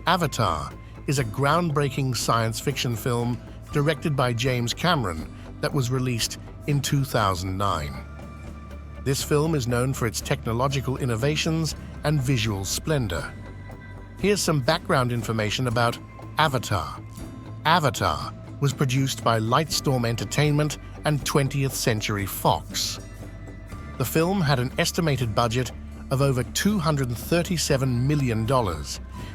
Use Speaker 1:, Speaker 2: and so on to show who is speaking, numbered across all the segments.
Speaker 1: Avatar is a groundbreaking science fiction film directed by James Cameron that was released in 2009. This film is known for its technological innovations and visual splendor. Here's some background information about Avatar. Avatar was produced by Lightstorm Entertainment and 20th Century Fox. The film had an estimated budget of over $237 million,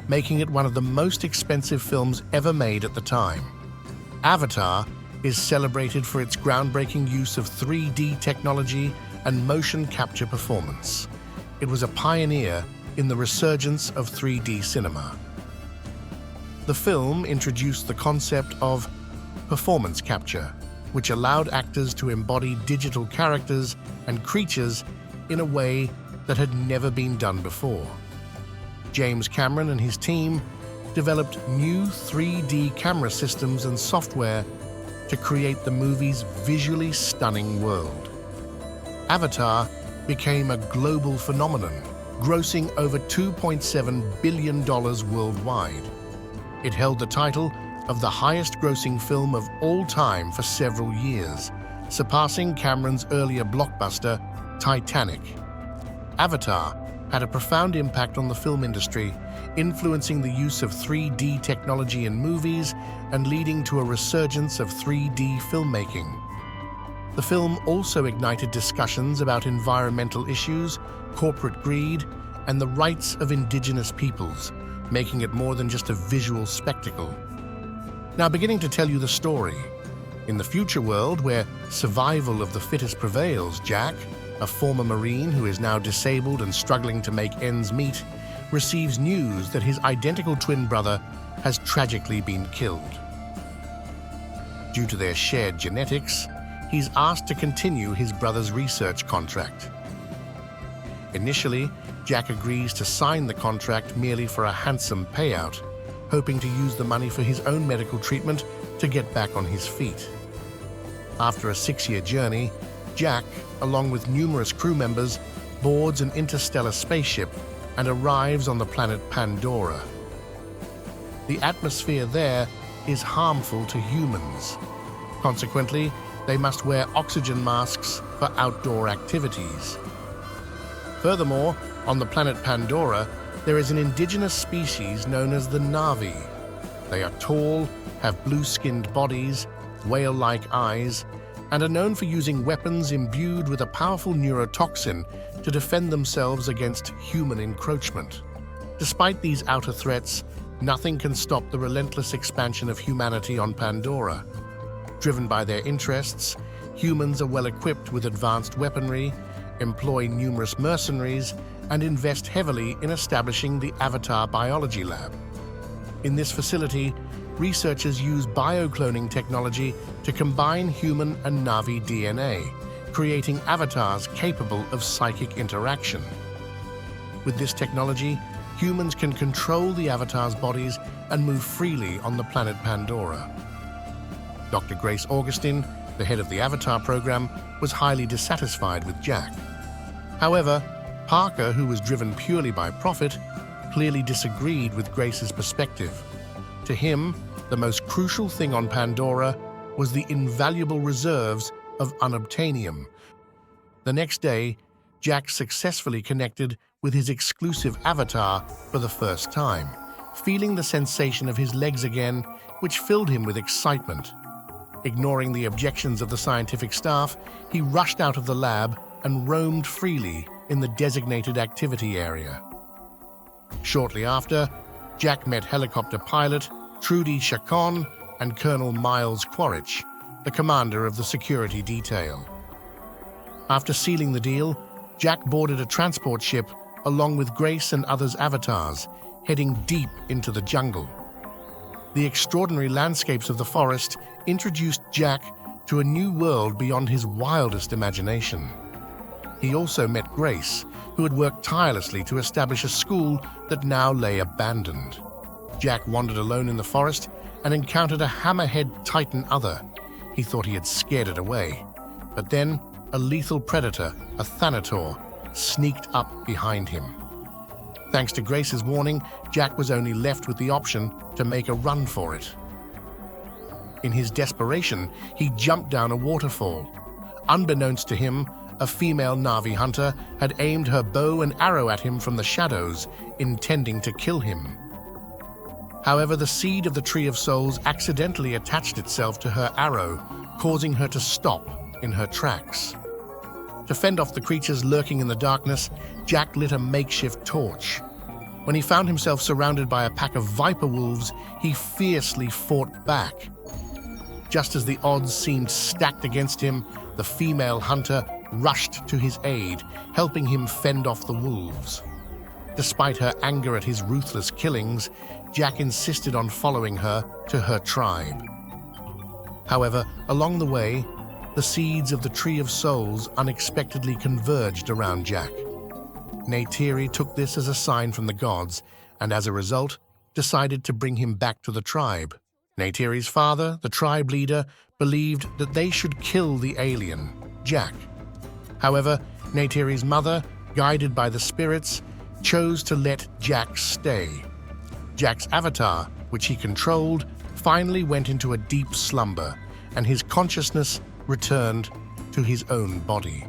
Speaker 1: making it one of the most expensive films ever made at the time. Avatar is celebrated for its groundbreaking use of 3D technology and motion capture performance. It was a pioneer in the resurgence of 3D cinema. The film introduced the concept of performance capture, which allowed actors to embody digital characters and creatures in a way that had never been done before. James Cameron and his team developed new 3D camera systems and software to create the movie's visually stunning world. Avatar became a global phenomenon, grossing over $2.7 billion worldwide. It held the title of the highest-grossing film of all time for several years, surpassing Cameron's earlier blockbuster, Titanic. Avatar had a profound impact on the film industry, influencing the use of 3D technology in movies and leading to a resurgence of 3D filmmaking. The film also ignited discussions about environmental issues, corporate greed, and the rights of indigenous peoples, making it more than just a visual spectacle. Now, beginning to tell you the story. In the future world where survival of the fittest prevails, Jack, a former Marine who is now disabled and struggling to make ends meet, receives news that his identical twin brother has tragically been killed. Due to their shared genetics, he's asked to continue his brother's research contract. Initially, Jack agrees to sign the contract merely for a handsome payout, hoping to use the money for his own medical treatment to get back on his feet. After a 6-year journey, Jack, along with numerous crew members, boards an interstellar spaceship and arrives on the planet Pandora. The atmosphere there is harmful to humans. Consequently, they must wear oxygen masks for outdoor activities. Furthermore, on the planet Pandora, there is an indigenous species known as the Na'vi. They are tall, have blue-skinned bodies, whale-like eyes, and are known for using weapons imbued with a powerful neurotoxin to defend themselves against human encroachment. Despite these outer threats, nothing can stop the relentless expansion of humanity on Pandora. Driven by their interests, humans are well equipped with advanced weaponry, employ numerous mercenaries, and invest heavily in establishing the Avatar Biology Lab. In this facility, researchers use biocloning technology to combine human and Na'vi DNA, creating avatars capable of psychic interaction. With this technology, humans can control the avatars' bodies and move freely on the planet Pandora. Dr. Grace Augustine, the head of the Avatar program, was highly dissatisfied with Jack. However, Parker, who was driven purely by profit, clearly disagreed with Grace's perspective. To him, the most crucial thing on Pandora was the invaluable reserves of unobtainium. The next day, Jack successfully connected with his exclusive avatar for the first time, feeling the sensation of his legs again, which filled him with excitement. Ignoring the objections of the scientific staff, he rushed out of the lab and roamed freely in the designated activity area. Shortly after, Jack met helicopter pilot Trudy Chacon and Colonel Miles Quaritch, the commander of the security detail. After sealing the deal, Jack boarded a transport ship along with Grace and others' avatars, heading deep into the jungle. The extraordinary landscapes of the forest introduced Jack to a new world beyond his wildest imagination. He also met Grace, who had worked tirelessly to establish a school that now lay abandoned. Jack wandered alone in the forest and encountered a hammerhead titan other. He thought he had scared it away, but then a lethal predator, a Thanator, sneaked up behind him. Thanks to Grace's warning, Jack was only left with the option to make a run for it. In his desperation, he jumped down a waterfall. Unbeknownst to him, a female Na'vi hunter had aimed her bow and arrow at him from the shadows, intending to kill him. However, the seed of the Tree of Souls accidentally attached itself to her arrow, causing her to stop in her tracks. To fend off the creatures lurking in the darkness, Jack lit a makeshift torch. When he found himself surrounded by a pack of viper wolves, he fiercely fought back. Just as the odds seemed stacked against him, the female hunter rushed to his aid, helping him fend off the wolves. Despite her anger at his ruthless killings, Jack insisted on following her to her tribe. However, along the way, the seeds of the Tree of Souls unexpectedly converged around Jack. Neytiri took this as a sign from the gods, and as a result, decided to bring him back to the tribe. Neytiri's father, the tribe leader, believed that they should kill the alien, Jack. However, Neytiri's mother, guided by the spirits, chose to let Jack stay. Jack's avatar, which he controlled, finally went into a deep slumber, and his consciousness returned to his own body.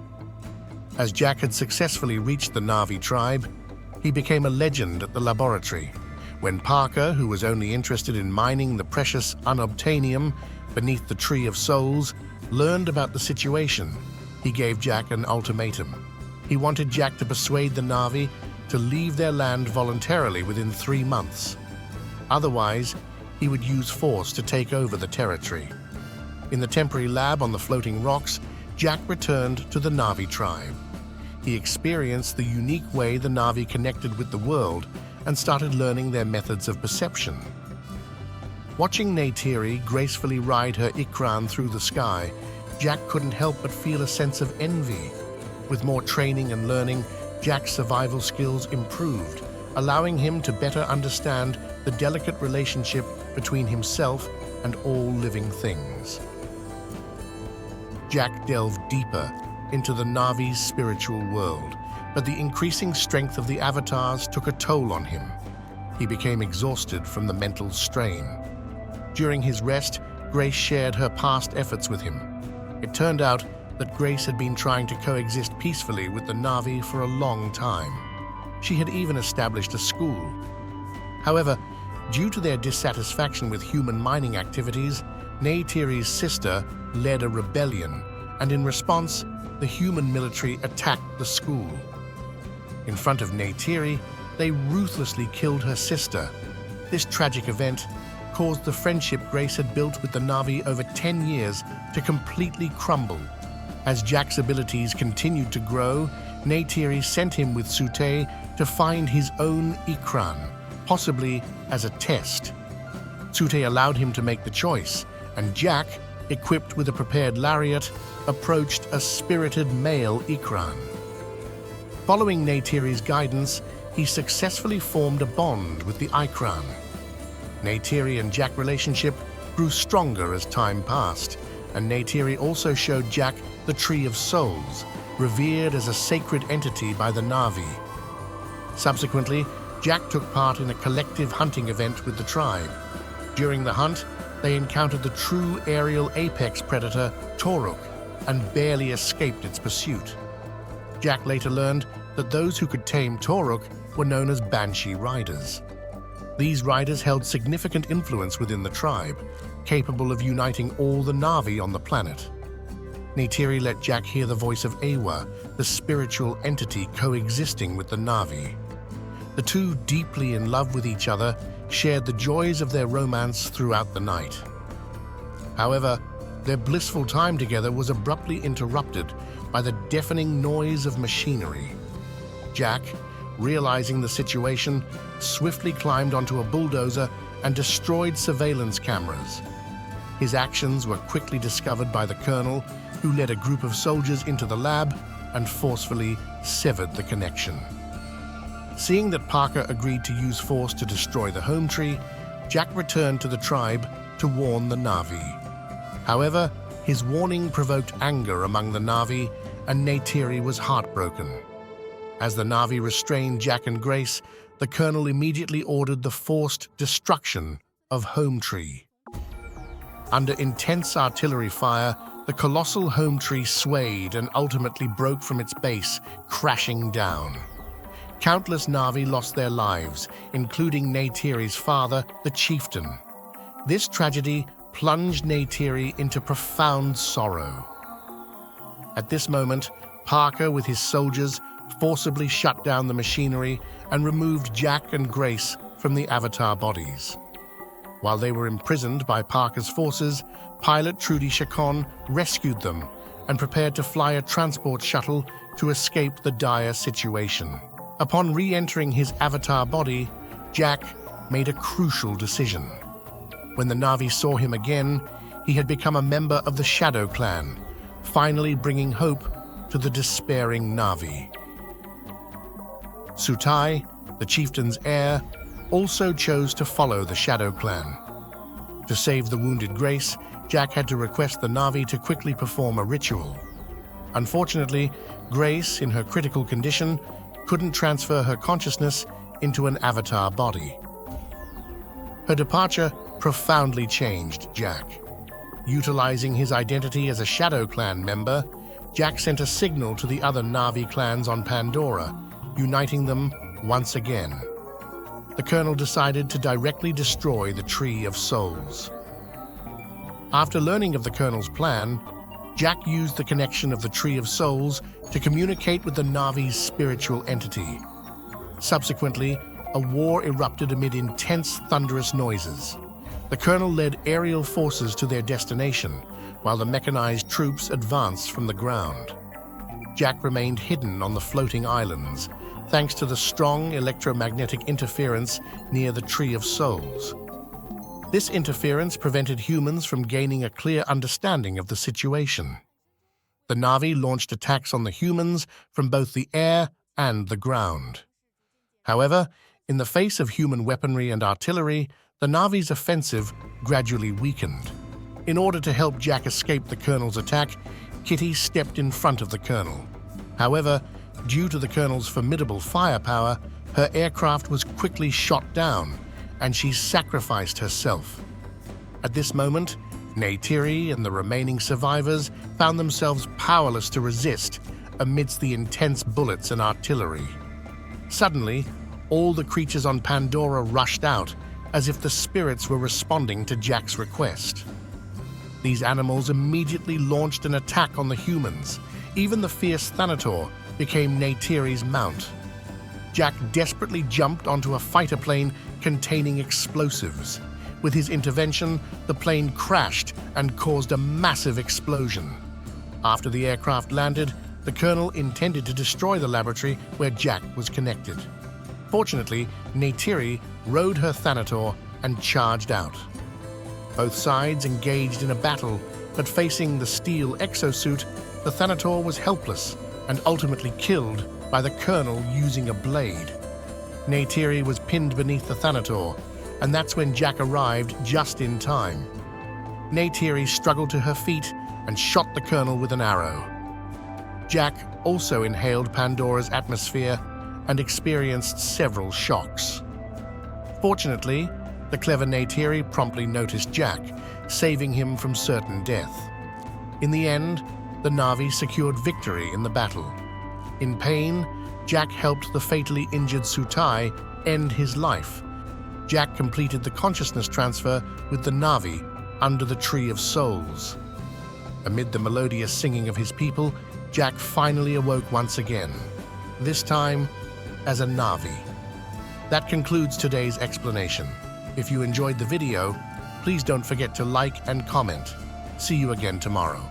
Speaker 1: As Jack had successfully reached the Na'vi tribe, he became a legend at the laboratory. When Parker, who was only interested in mining the precious unobtainium beneath the Tree of Souls, learned about the situation, he gave Jack an ultimatum. He wanted Jack to persuade the Na'vi to leave their land voluntarily within 3 months. Otherwise, he would use force to take over the territory. In the temporary lab on the floating rocks, Jack returned to the Na'vi tribe. He experienced the unique way the Na'vi connected with the world and started learning their methods of perception. Watching Neytiri gracefully ride her Ikran through the sky, Jack couldn't help but feel a sense of envy. With more training and learning, Jack's survival skills improved, allowing him to better understand the delicate relationship between himself and all living things. Jack delved deeper into the Na'vi's spiritual world, but the increasing strength of the avatars took a toll on him. He became exhausted from the mental strain. During his rest, Grace shared her past efforts with him. It turned out that Grace had been trying to coexist peacefully with the Na'vi for a long time. She had even established a school. However, due to their dissatisfaction with human mining activities, Neytiri's sister led a rebellion, and in response, the human military attacked the school. In front of Neytiri, they ruthlessly killed her sister. This tragic event caused the friendship Grace had built with the Na'vi over 10 years to completely crumble. As Jack's abilities continued to grow, Neytiri sent him with Sute to find his own Ikran, possibly as a test. Sute allowed him to make the choice, and Jack, equipped with a prepared lariat, approached a spirited male Ikran. Following Neytiri's guidance, he successfully formed a bond with the Ikran. Neytiri and Jack relationship grew stronger as time passed, and Neytiri also showed Jack the Tree of Souls, revered as a sacred entity by the Na'vi. Subsequently, Jack took part in a collective hunting event with the tribe. During the hunt, they encountered the true aerial apex predator, Toruk, and barely escaped its pursuit. Jack later learned that those who could tame Toruk were known as Banshee Riders. These riders held significant influence within the tribe, capable of uniting all the Na'vi on the planet. Neytiri let Jack hear the voice of Awa, the spiritual entity coexisting with the Na'vi. The two, deeply in love with each other, shared the joys of their romance throughout the night. However, their blissful time together was abruptly interrupted by the deafening noise of machinery. Jack, realizing the situation, swiftly climbed onto a bulldozer and destroyed surveillance cameras. His actions were quickly discovered by the colonel, who led a group of soldiers into the lab and forcefully severed the connection. Seeing that Parker agreed to use force to destroy the home tree, Jack returned to the tribe to warn the Na'vi. However, his warning provoked anger among the Na'vi, and Neytiri was heartbroken. As the Na'vi restrained Jack and Grace, the colonel immediately ordered the forced destruction of Home Tree. Under intense artillery fire, the colossal Home Tree swayed and ultimately broke from its base, crashing down. Countless Na'vi lost their lives, including Neytiri's father, the chieftain. This tragedy plunged Neytiri into profound sorrow. At this moment, Parker, with his soldiers, forcibly shut down the machinery and removed Jack and Grace from the Avatar bodies. While they were imprisoned by Parker's forces, pilot Trudy Chacon rescued them and prepared to fly a transport shuttle to escape the dire situation. Upon re-entering his Avatar body, Jack made a crucial decision. When the Na'vi saw him again, he had become a member of the Shadow Clan, finally bringing hope to the despairing Na'vi. Sutai, the chieftain's heir, also chose to follow the Shadow Clan. To save the wounded Grace, Jack had to request the Na'vi to quickly perform a ritual. Unfortunately, Grace, in her critical condition, couldn't transfer her consciousness into an Avatar body. Her departure profoundly changed Jack. Utilizing his identity as a Shadow Clan member, Jack sent a signal to the other Na'vi clans on Pandora, uniting them once again. The colonel decided to directly destroy the Tree of Souls. After learning of the colonel's plan, Jack used the connection of the Tree of Souls to communicate with the Na'vi's spiritual entity. Subsequently, a war erupted amid intense, thunderous noises. The colonel led aerial forces to their destination, while the mechanized troops advanced from the ground. Jack remained hidden on the floating islands, thanks to the strong electromagnetic interference near the Tree of Souls. This interference prevented humans from gaining a clear understanding of the situation. The Na'vi launched attacks on the humans from both the air and the ground. However, in the face of human weaponry and artillery, the Na'vi's offensive gradually weakened. In order to help Jack escape the colonel's attack, Kitty stepped in front of the colonel. However, due to the colonel's formidable firepower, her aircraft was quickly shot down, and she sacrificed herself. At this moment, Neytiri and the remaining survivors found themselves powerless to resist amidst the intense bullets and artillery. Suddenly, all the creatures on Pandora rushed out, as if the spirits were responding to Jack's request. These animals immediately launched an attack on the humans. Even the fierce Thanator became Neytiri's mount. Jack desperately jumped onto a fighter plane containing explosives. With his intervention, the plane crashed and caused a massive explosion. After the aircraft landed, the colonel intended to destroy the laboratory where Jack was connected. Fortunately, Neytiri rode her Thanator and charged out. Both sides engaged in a battle, but facing the steel exosuit, the Thanator was helpless and ultimately killed by the colonel using a blade. Neytiri was pinned beneath the Thanator, and that's when Jack arrived just in time. Neytiri struggled to her feet and shot the colonel with an arrow. Jack also inhaled Pandora's atmosphere and experienced several shocks. Fortunately, the clever Neytiri promptly noticed Jack, saving him from certain death. In the end, the Na'vi secured victory in the battle. In pain, Jack helped the fatally injured Sutai end his life. Jack completed the consciousness transfer with the Na'vi under the Tree of Souls. Amid the melodious singing of his people, Jack finally awoke once again, this time as a Na'vi. That concludes today's explanation. If you enjoyed the video, please don't forget to like and comment. See you again tomorrow.